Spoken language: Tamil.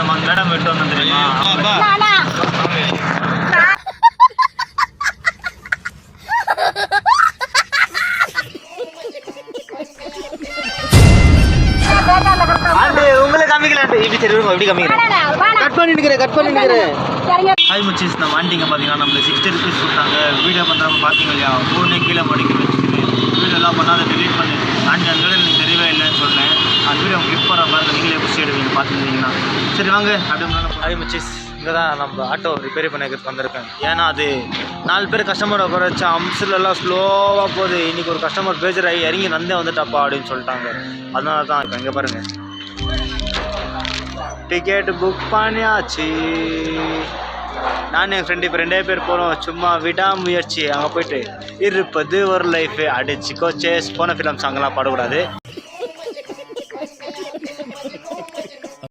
நம்ம அந்த மேடம் விட்டு வந்தோம் தெரியுமா? உங்களை காமிக்கல இப்படி சரி எப்படி காமிக்கிறேன் கட் பண்ணிக்கிறேன். ஹாய் மச்சீஸ், நம்ம ஆண்டிங்க பார்த்தீங்கன்னா நம்மளுக்கு 60 rupees கொடுத்தாங்க. வீடியோ பண்ணுறவங்க பார்த்தீங்க இல்லையா, ஃபோனே கீழே மடிக்க வச்சுட்டு வீடியோலாம் பண்ணால் டெலீட் பண்ணி ஆண்டி அந்த வீடியோ எனக்கு தெரியவே இல்லைன்னு சொன்னேன். அந்த வீடியோ அவங்க கிளிக் பண்ணுற மாதிரி நீங்களே பிடிச்சி எடுவீங்க பார்த்துருந்தீங்கன்னா. சரி வாங்க அப்படியே. ஹாய் மச்சீஸ், இங்கே தான் நம்ம ஆட்டோ ரிப்பேர் பண்ணிக்கிறதுக்கு வந்திருக்கேன். ஏன்னா அது 4 பேர் கஸ்டமரை குறைச்சா அம்சிலெல்லாம் ஸ்லோவாக போகுது. இன்றைக்கி ஒரு கஸ்டமர் பேஜராகி இறங்கி நந்தே வந்துட்டாப்பா அப்படின்னு சொல்லிட்டாங்க. அதனால தான் இருக்கேன். இங்கே பாருங்கள், டிக்கெட் புக் பண்ணியாச்சு. நான் என் ஃப்ரெண்டு இப்போ 2 பேர் போகிறோம். சும்மா விடாமுயற்சி அங்கே போயிட்டு இருப்பது ஒரு லைஃபு அடிச்சுக்கோ சேஸ் போன ஃபிலிம் சாங்கெல்லாம் பாடக்கூடாது.